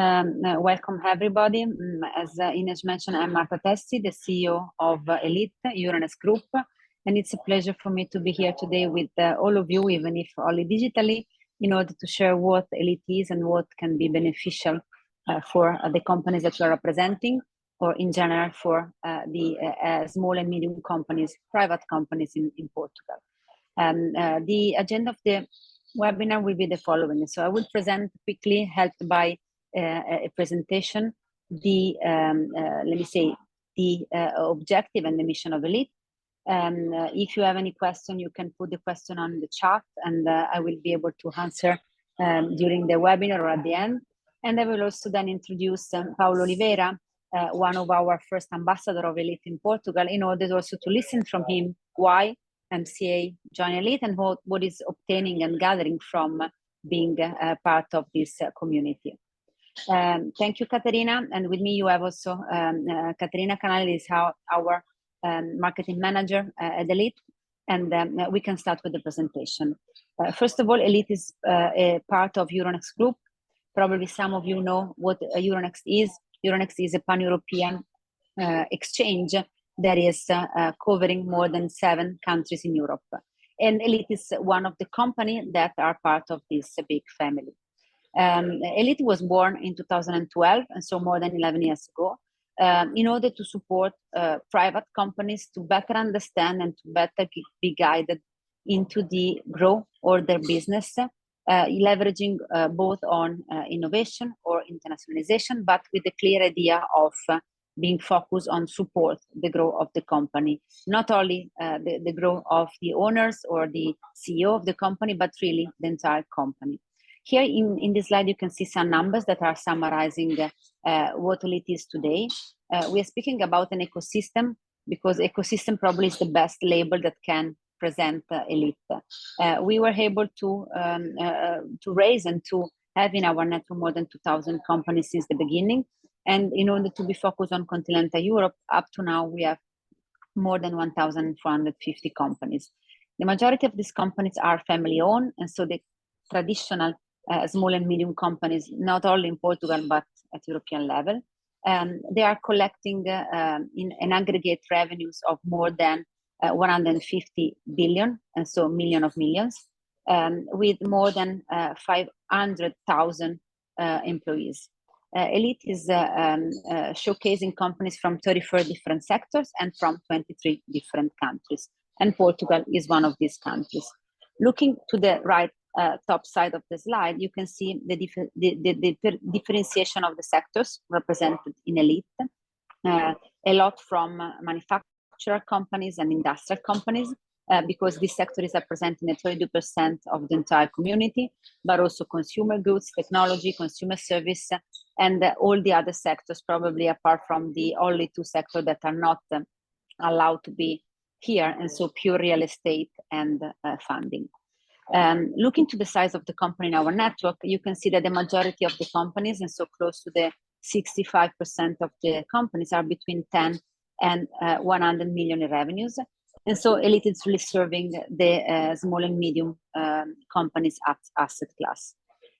Welcome everybody. As Ines mentioned, I'm Marta Testi, the CEO of Elite Euronext Group, and it's a pleasure for me to be here today with all of you, even if only digitally, in order to share what Elite is and what can be beneficial for the companies that we are representing, or in general for the small and medium companies, private companies in Portugal. The agenda of the webinar will be the following. So I will present quickly, helped by a presentation, the let me say the objective and the mission of Elite. If you have any question, you can put the question on the chat, and I will be able to answer during the webinar or at the end. And I will also then introduce Paulo Oliveira, one of our first ambassador of Elite in Portugal, in order also to listen from him why MCA joined Elite and what is obtaining and gathering from being part of this community. Thank you, Caterina. And with me, you have also Caterina Canali is our marketing manager at Elite. And we can start with the presentation. First of all, Elite is a part of Euronext Group. Probably some of you know what Euronext is. Euronext is a pan-European exchange that is covering more than 7 countries in Europe. And Elite is one of the companies that are part of this big family. Elite was born in 2012, and so more than 11 years ago, in order to support private companies to better understand and to better be guided into the growth of their business, leveraging both on innovation or internationalization, but with a clear idea of being focused on support the growth of the company, not only the growth of the owners or the CEO of the company, but really the entire company. Here in this slide, you can see some numbers that are summarizing what Elite is today. We are speaking about an ecosystem, because ecosystem probably is the best label that can present Elite. We were able to raise and to have in our network more than 2,000 companies since the beginning. And in order to be focused on continental Europe, up to now, we have more than 1,450 companies. The majority of these companies are family-owned, and so the traditional small and medium companies, not only in Portugal, but at European level. They are collecting in an aggregate revenues of more than 150 billion, and so million of millions, with more than 500,000 employees. Elite is showcasing companies from 34 different sectors and from 23 different countries, and Portugal is one of these countries. Looking to the right top side of the slide, you can see the differentiation of the sectors represented in Elite. A lot from manufacturer companies and industrial companies, because this sector is representing 32% of the entire community, but also consumer goods, technology, consumer service, and all the other sectors, probably apart from the only 2 sectors that are not allowed to be here, and so pure real estate and funding. Looking to the size of the company in our network, you can see that the majority of the companies, and so close to the 65% of the companies, are between 10 and 100 million in revenues. And so Elite is really serving the small and medium companies asset class.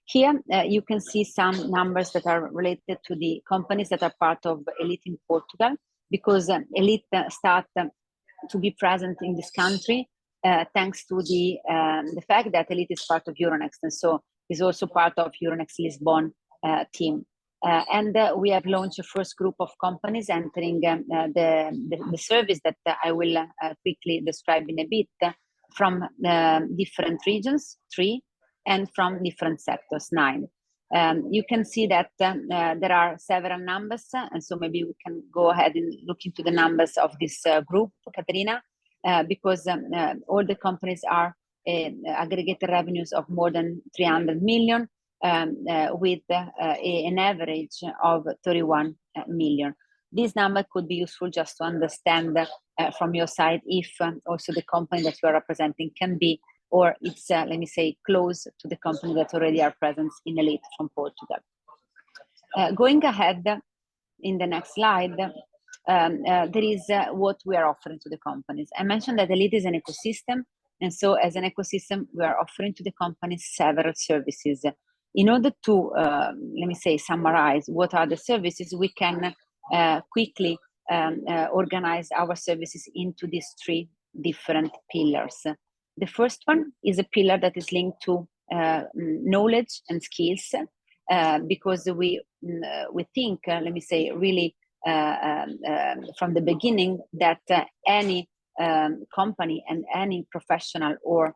Here you can see some numbers that are related to the companies that are part of Elite in Portugal, because Elite started to be present in this country thanks to the fact that Elite is part of Euronext, and so is also part of Euronext Lisbon team. And we have launched a first group of companies entering the service that I will quickly describe in a bit, from different regions, 3, and from different sectors, 9. You can see that there are several numbers, and so maybe we can go ahead and look into the numbers of this group, Caterina, because all the companies are aggregated revenues of more than 300 million, with an average of 31 million. This number could be useful just to understand from your side if also the company that you are representing can be, or it's, let me say, close to the company that already are present in Elite from Portugal. Going ahead in the next slide, there is what we are offering to the companies. I mentioned that Elite is an ecosystem, and so as an ecosystem, we are offering to the companies several services In order to, let me say, summarize what are the services, we can quickly organize our services into these three different pillars. The first one is a pillar that is linked to knowledge and skills, because we think, let me say, really from the beginning that any company and any professional or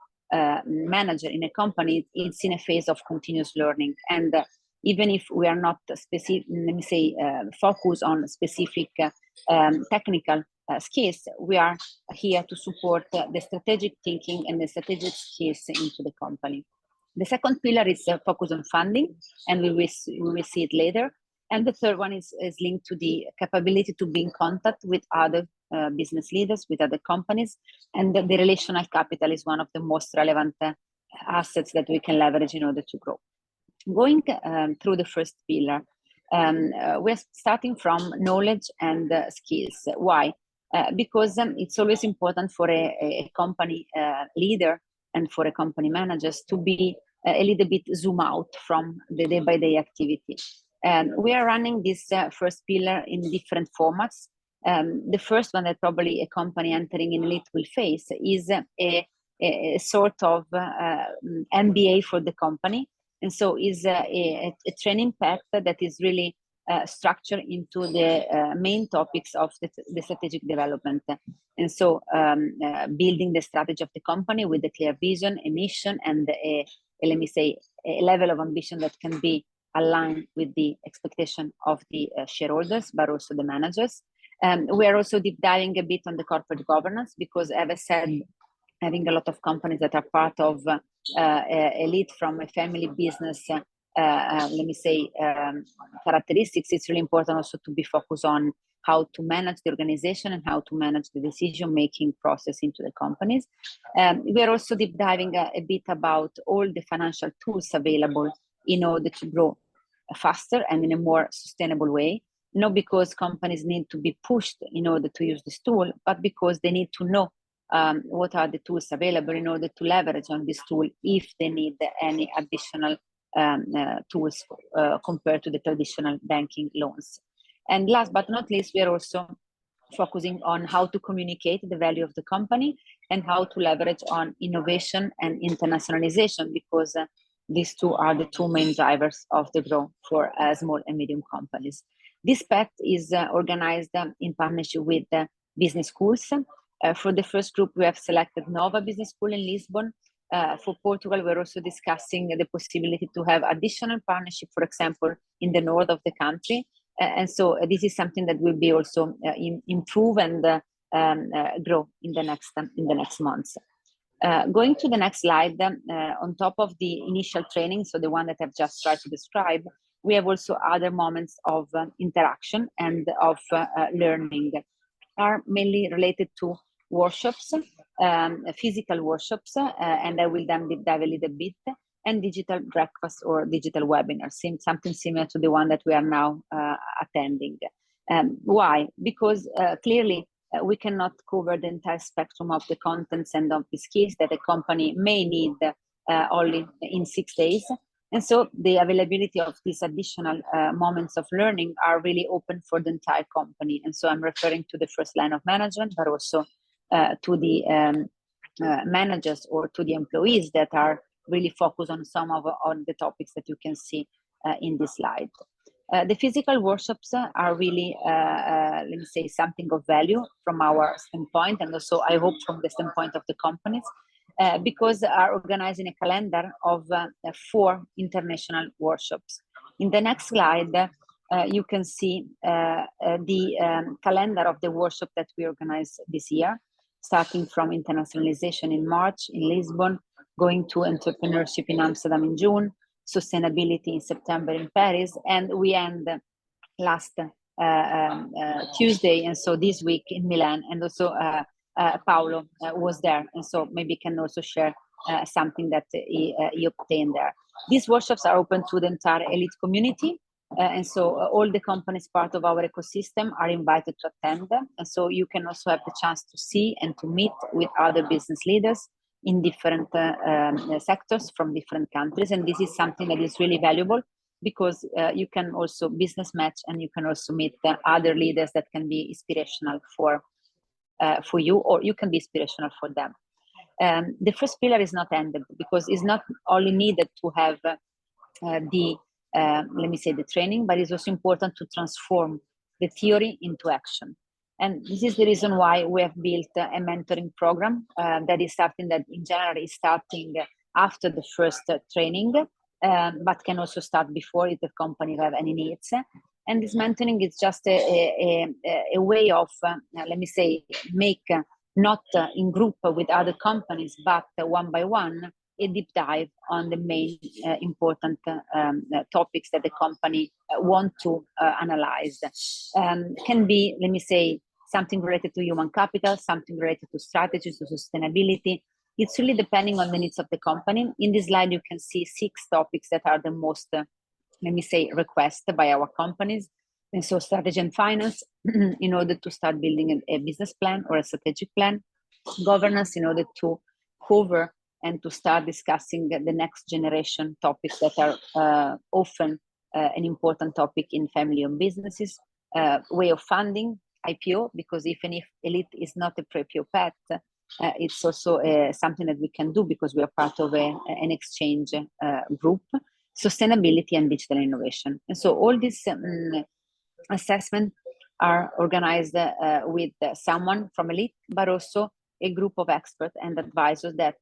manager in a company is in a phase of continuous learning. And even if we are not specific, let me say, focus on specific technical skills, we are here to support the strategic thinking and the strategic skills into the company. The second pillar is focus on funding, and we will see it later. And the third one is linked to the capability to be in contact with other business leaders, with other companies. And the relational capital is one of the most relevant assets that we can leverage in order to grow. Going through the first pillar, we're starting from knowledge and skills. Why? Because it's always important for a company leader and for a company managers to be a little bit zoom out from the day-by-day activity. We are running this first pillar in different formats. The first one that probably a company entering in Elite will face is a sort of MBA for the company. And so is a training path that is really structured into the main topics of the strategic development. And so building the strategy of the company with a clear vision, a mission, and let me say, a level of ambition that can be aligned with the expectation of the shareholders, but also the managers. We are also deep diving a bit on the corporate governance, because as I said, having a lot of companies that are part of Elite from a family business, let me say, characteristics, it's really important also to be focused on how to manage the organization and how to manage the decision-making process into the companies. We are also deep diving a bit about all the financial tools available in order to grow faster and in a more sustainable way. Not because companies need to be pushed in order to use this tool, but because they need to know what are the tools available in order to leverage on this tool if they need any additional tools compared to the traditional banking loans. And last but not least, we are also focusing on how to communicate the value of the company and how to leverage on innovation and internationalization, because these two are the two main drivers of the growth for small and medium companies. This path is organized in partnership with business schools. For the first group, we have selected Nova Business School in Lisbon. For Portugal, we're also discussing the possibility to have additional partnership, for example, in the north of the country. And so this is something that will be also improve and grow in the next months. Going to the next slide, on top of the initial training, so the one that I've just tried to describe, we have also other moments of interaction and of learning, are mainly related to workshops, physical workshops, and I will then deep dive a little bit, and digital breakfast or digital webinars, something similar to the one that we are now attending. Why? Because clearly we cannot cover the entire spectrum of the contents and of the skills that a company may need only in 6 days. And so the availability of these additional moments of learning are really open for the entire company. And so I'm referring to the first line of management, but also to the managers or to the employees that are really focused on some of the topics that you can see in this slide. The physical workshops are really, let me say, something of value from our standpoint, and also I hope from the standpoint of the companies, because are organizing a calendar of 4 international workshops. In the next slide, you can see the calendar of the workshop that we organized this year, starting from internationalization in March in Lisbon, going to entrepreneurship in Amsterdam in June, sustainability in September in Paris, and we end last Tuesday, and so this week in Milan, and also Paolo was there, and so maybe can also share something that he obtained there. These workshops are open to the entire Elite community, and so all the companies part of our ecosystem are invited to attend, and so you can also have the chance to see and to meet with other business leaders, in different sectors from different countries. And this is something that is really valuable because you can also business match, and you can also meet other leaders that can be inspirational for you, or you can be inspirational for them. The first pillar is not ended because it's not only needed to have let me say the training, but it's also important to transform the theory into action. And this is the reason why we have built a mentoring program that is something that in general is starting after the first training, but can also start before if the company have any needs. And this mentoring is just a way of, let me say, make not in group with other companies, but one by one, a deep dive on the main important topics that the company want to analyze. Can be, let me say, something related to human capital, something related to strategies, to sustainability. It's really depending on the needs of the company. In this slide, you can see 6 topics that are the most, let me say, requested by our companies. And so strategy and finance, in order to start building a business plan or a strategic plan. Governance, in order to cover and to start discussing the next generation topics that are often an important topic in family-owned businesses. Way of funding, IPO, because even if Elite is not a pre-IPO path, it's also something that we can do because we are part of an exchange group. Sustainability and digital innovation. And so all these assessments are organized with someone from Elite, but also a group of experts and advisors that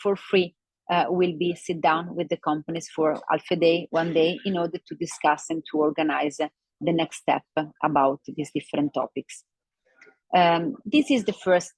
for free will be sit down with the companies for half a day, 1 day, in order to discuss and to organize the next step about these different topics. This is the first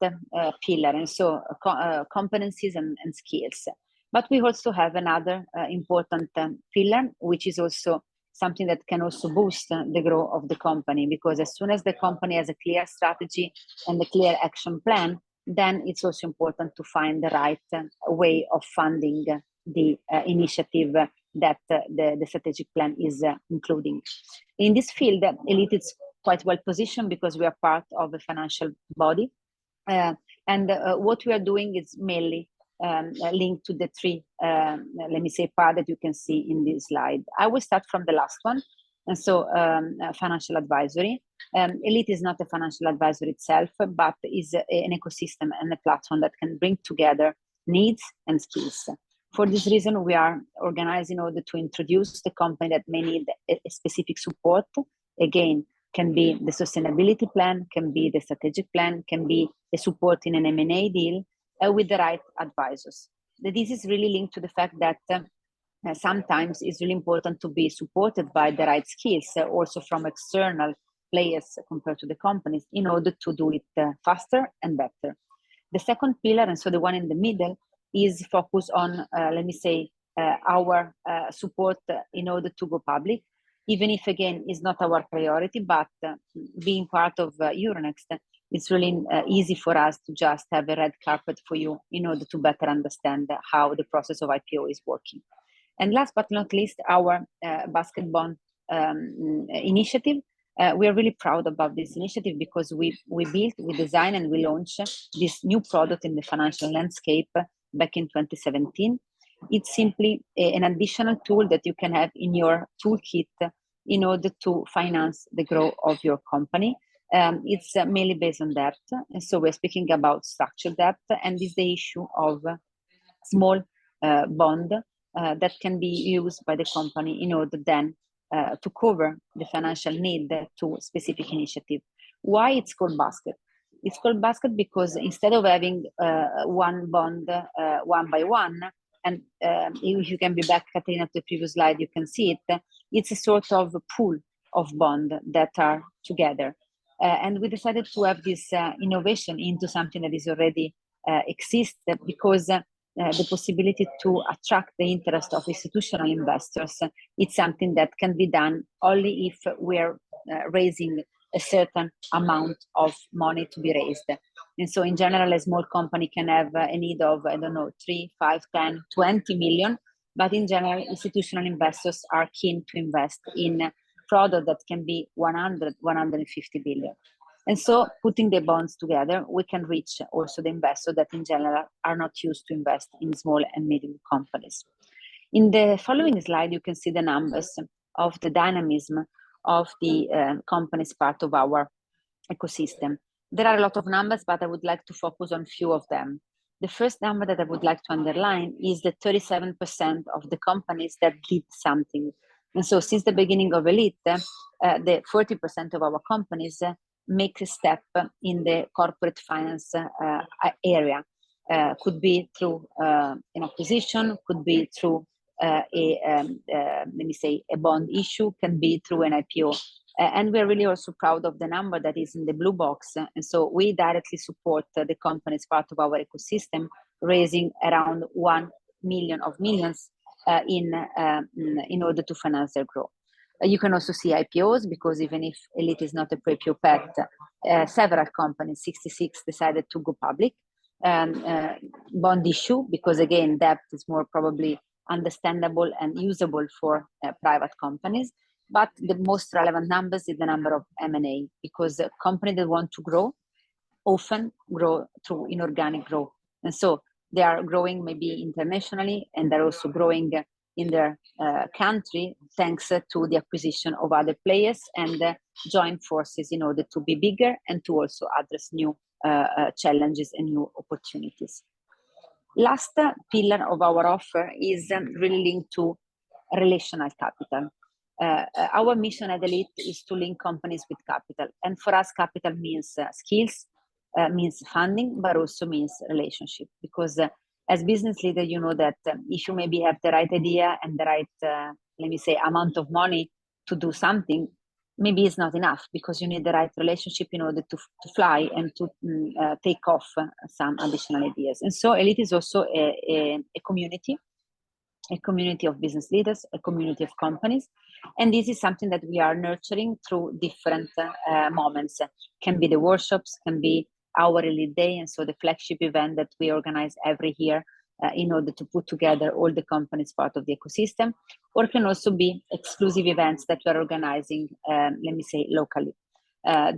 pillar, and so competencies and skills. But we also have another important pillar, which is also something that can also boost the growth of the company, because as soon as the company has a clear strategy and a clear action plan, then it's also important to find the right way of funding the initiative that the strategic plan is including. In this field, Elite is quite well positioned because we are part of a financial body. And what we are doing is mainly linked to the 3, let me say, part that you can see in this slide. I will start from the last one. And so financial advisory. Elite is not a financial advisor itself, but is an ecosystem and a platform that can bring together needs and skills. For this reason, we are organized in order to introduce the company that may need a specific support. Again, can be the sustainability plan, can be the strategic plan, can be a support in an M&A deal with the right advisors. This is really linked to the fact that sometimes it's really important to be supported by the right skills, also from external players compared to the companies, in order to do it faster and better. The second pillar, and so the one in the middle, is focused on, let me say, our support in order to go public, even if, again, is not our priority, but being part of Euronext, it's really easy for us to just have a red carpet for you in order to better understand how the process of IPO is working. And last but not least, our basket bond initiative. We are really proud about this initiative because we built, we designed, and we launched this new product in the financial landscape back in 2017. It's simply an additional tool that you can have in your toolkit in order to finance the growth of your company. It's mainly based on debt. And so we're speaking about structured debt, and this is the issue of small bond that can be used by the company in order then to cover the financial need to specific initiative. Why it's called basket? It's called basket because instead of having one bond one by one, and if you can be back, Katerina, to the previous slide, you can see it. It's a sort of pool of bond that are together. And we decided to have this innovation into something that is already exists, because the possibility to attract the interest of institutional investors, it's something that can be done only if we're raising a certain amount of money to be raised. And so in general, a small company can have a need of, 3, 5, 10, 20 million. But in general, institutional investors are keen to invest in product that can be 100, 150 billion. And so putting the bonds together, we can reach also the investors that in general are not used to invest in small and medium companies. In the following slide, you can see the numbers of the dynamism of the companies part of our ecosystem. There are a lot of numbers, but I would like to focus on few of them. The first number that I would like to underline is the 37% of the companies that did something. And so since the beginning of Elite, the 40% of our companies make a step in the corporate finance area. Could be through an acquisition, could be through let me say a bond issue, can be through an IPO. And we're really also proud of the number that is in the blue box. And so we directly support the companies part of our ecosystem, raising around 1 million of millions in order to finance their growth. You can also see IPOs, because even if Elite is not a pre-IPO pet, several companies, 66, decided to go public. Bond issue, because again, debt is more probably understandable and usable for private companies. But the most relevant numbers is the number of M&A, because companies that want to grow often grow through inorganic growth. And so they are growing maybe internationally, and they're also growing in their country thanks to the acquisition of other players and join forces in order to be bigger and to also address new challenges and new opportunities. Last pillar of our offer is really linked to relational capital. Our mission at Elite is to link companies with capital. And for us, capital means skills, means funding, but also means relationship. Because as business leader, you know that if you maybe have the right idea and the right, let me say, amount of money to do something, maybe it's not enough, because you need the right relationship in order to fly and to take off some additional ideas. And so Elite is also a community of business leaders, a community of companies. And this is something that we are nurturing through different moments. Can be the workshops, can be our Elite Day, and so the flagship event that we organize every year in order to put together all the companies part of the ecosystem, or can also be exclusive events that we are organizing, let me say, locally.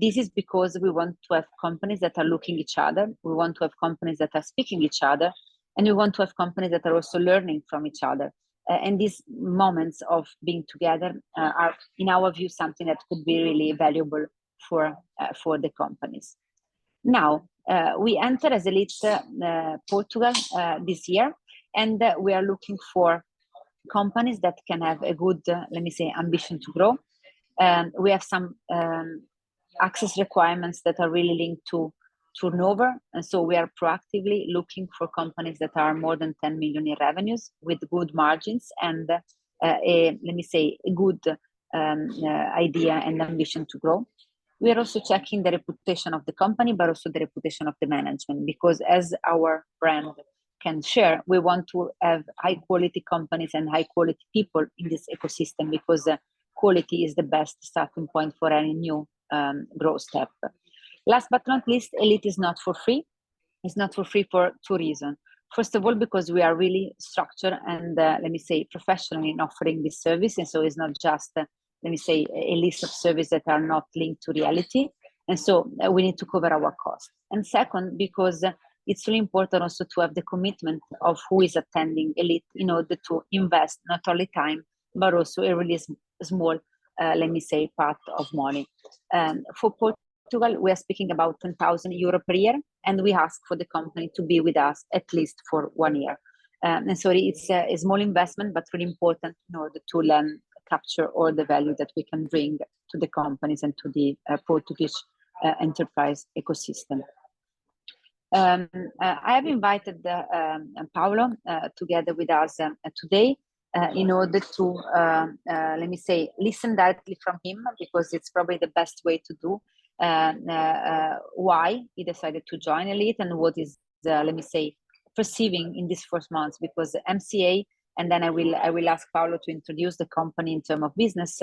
This is because we want to have companies that are looking each other, we want to have companies that are speaking each other, and we want to have companies that are also learning from each other. And these moments of being together are, in our view, something that could be really valuable for the companies. Now, we enter as Elite Portugal this year, and we are looking for companies that can have a good, let me say, ambition to grow. We have some access requirements that are really linked to turnover, and so we are proactively looking for companies that are more than 10 million in revenues with good margins and let me say, a good idea and ambition to grow. We are also checking the reputation of the company, but also the reputation of the management, because as our brand can share, we want to have high quality companies and high quality people in this ecosystem, because quality is the best starting point for any new growth step. Last but not least, Elite is not for free. It's not for free for two reasons. First of all, because we are really structured and let me say professional in offering this service, and so it's not just let me say a list of services that are not linked to reality, and so we need to cover our costs. And second, because it's really important also to have the commitment of who is attending Elite in order to invest not only time but also a really small let me say part of money. For Portugal, we are speaking about 10,000 euro per year, and we ask for the company to be with us at least for 1 year. And so it's a small investment, but really important in order to learn, capture all the value that we can bring to the companies and to the Portuguese enterprise ecosystem. I have invited Paolo together with us today in order to, let me say, listen directly from him, because it's probably the best way to do why he decided to join Elite and what is, let me say, perceiving in these first months, because MCA, and then I will ask Paolo to introduce the company in terms of business,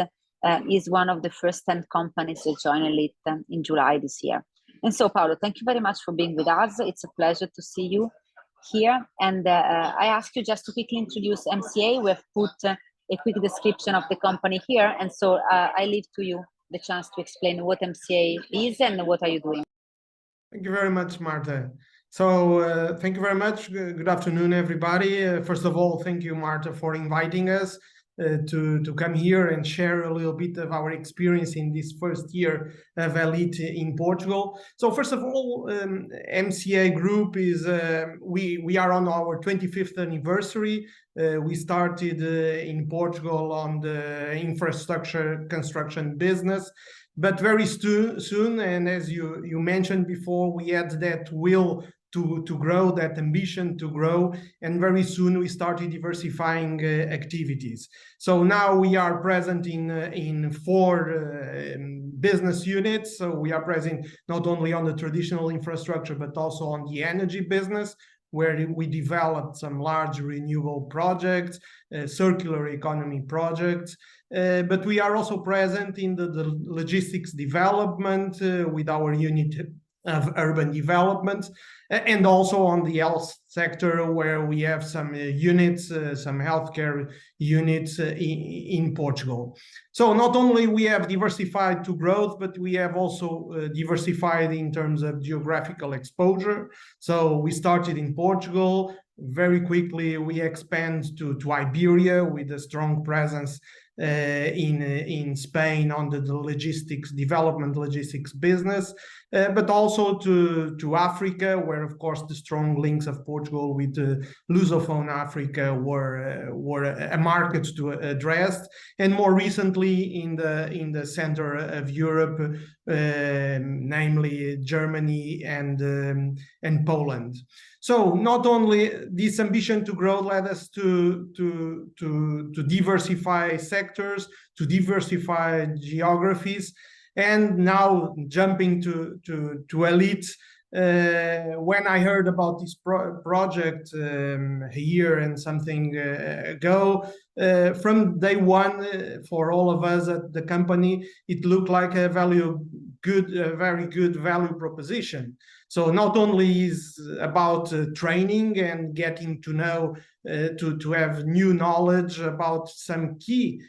is one of the first 10 companies to join Elite in July this year. And so, Paolo, thank you very much for being with us. It's a pleasure to see you here. And I ask you just to quickly introduce MCA. We have put a quick description of the company here. And so I leave to you the chance to explain what MCA is and what are you doing. Thank you very much, Marta. So thank you very much. Good afternoon, everybody. First of all, thank you, Marta, for inviting us to come here and share a little bit of our experience in this first year of Elite in Portugal. So first of all, MCA Group is, we are on our 25th anniversary. We started in Portugal on the infrastructure construction business. But very soon, and as you mentioned before, we had that will to grow, that ambition to grow, and very soon we started diversifying activities. So now we are present in 4 business units. So we are present not only on the traditional infrastructure, but also on the energy business, where we developed some large renewable projects, circular economy projects. But we are also present in the logistics development with our unit of urban development, and also on the health sector, where we have some units, some healthcare units in Portugal. So not only we have diversified to growth, but we have also diversified in terms of geographical exposure. So we started in Portugal. Very quickly, we expand to Iberia with a strong presence in Spain on the logistics development, logistics business, but also to Africa, where of course the strong links of Portugal with Lusophone Africa were a market to address, and more recently in the center of Europe, namely Germany and Poland. So not only this ambition to grow led us to diversify sectors, to diversify geographies, and now jumping to Elite. When I heard about this project a year and something ago, from day one, for all of us at the company, it looked like a very good value proposition. So not only is about training and getting to know, to have new knowledge about some key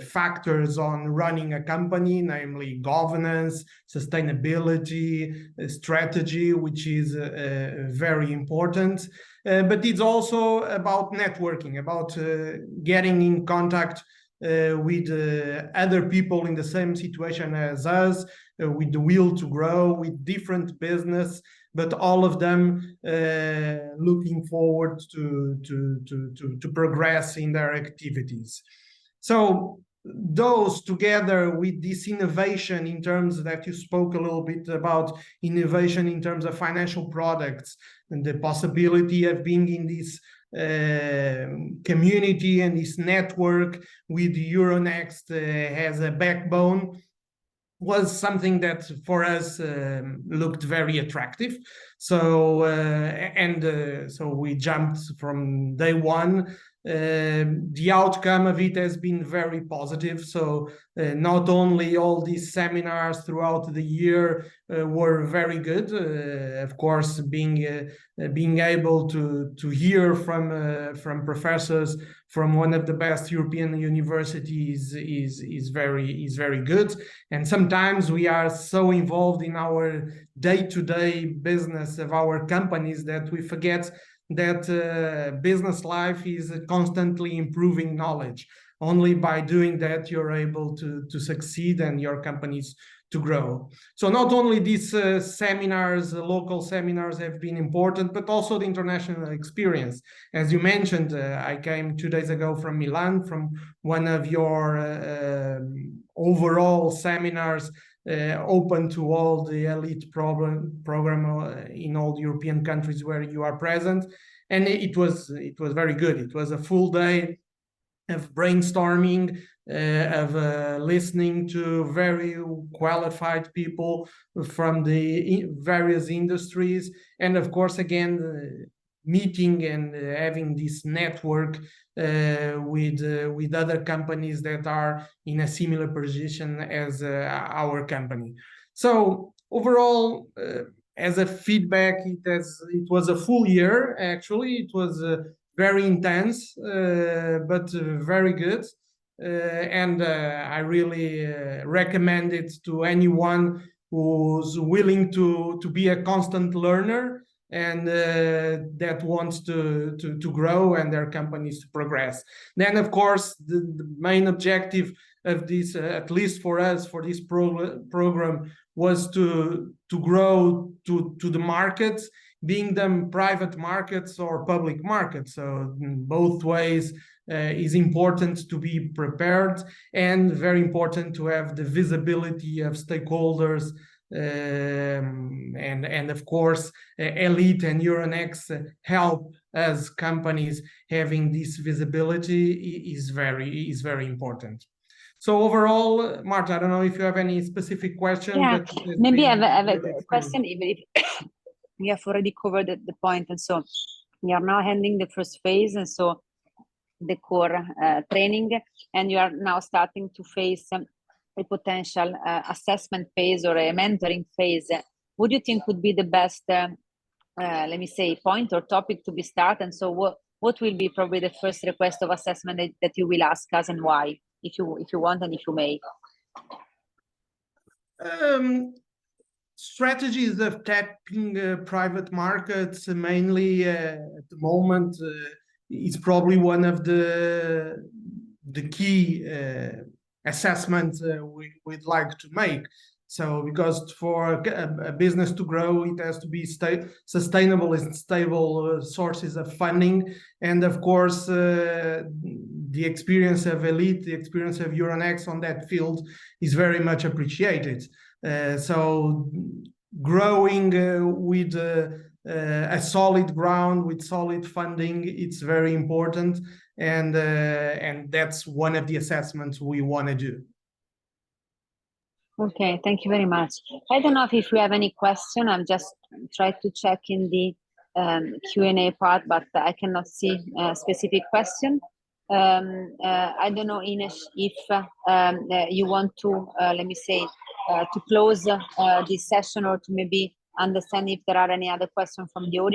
factors on running a company, namely governance, sustainability, strategy, which is very important. But it's also about networking, about getting in contact with other people in the same situation as us, with the will to grow, with different business, but all of them looking forward to progress in their activities. So those together with this innovation in terms that you spoke a little bit about, innovation in terms of financial products and the possibility of being in this community and this network with Euronext as a backbone, was something that for us looked very attractive. So so we jumped from day one. The outcome of it has been very positive. So not only all these seminars throughout the year were very good, of course, being able to hear from professors from one of the best European universities is very good. And sometimes we are so involved in our day-to-day business of our companies that we forget that business life is constantly improving knowledge. Only by doing that you're able to succeed and your companies to grow. So not only these seminars, local seminars have been important, but also the international experience. As you mentioned, I came 2 days ago from Milan, from one of your overall seminars open to all the Elite program in all the European countries where you are present, and it was very good. It was a full day of brainstorming, of listening to very qualified people from the various industries, and of course again meeting and having this network with other companies that are in a similar position as our company. So overall, as a feedback, it was a full year. Actually, it was very intense, but very good. and I really recommend it to anyone who's willing to be a constant learner and that wants to grow and their companies to progress. Then, of course, the main objective of this, at least for us, for this program, was to grow to the markets, being them private markets or public markets. So in both ways is important to be prepared, and very important to have the visibility of stakeholders, and of course Elite and Euronext help as companies having this visibility is very important. So overall, Marta, I don't know if you have any specific question. Yeah, but maybe I have a question, even if we have already covered the point. And so we are now ending the first phase, and so the core training, and you are now starting to face a potential assessment phase or a mentoring phase. Would you think would be the best, let me say, point or topic to be started? And so what will be probably the first request of assessment that you will ask us, and why, if you want and if you may? Strategies of tapping private markets, mainly at the moment, is probably one of the key assessments we'd like to make. So because for a business to grow, it has to be sustainable and stable sources of funding. And of course, the experience of Elite, the experience of Euronext on that field is very much appreciated. So growing with a solid ground, with solid funding, it's very important. And that's one of the assessments we want to do. Okay, thank you very much. I don't know if we have any question. I'm just trying to check in the Q&A part, but I cannot see a specific question. I don't know, Ines, if you want to, let me say, to close this session, or to maybe understand if there are any other questions from the audience.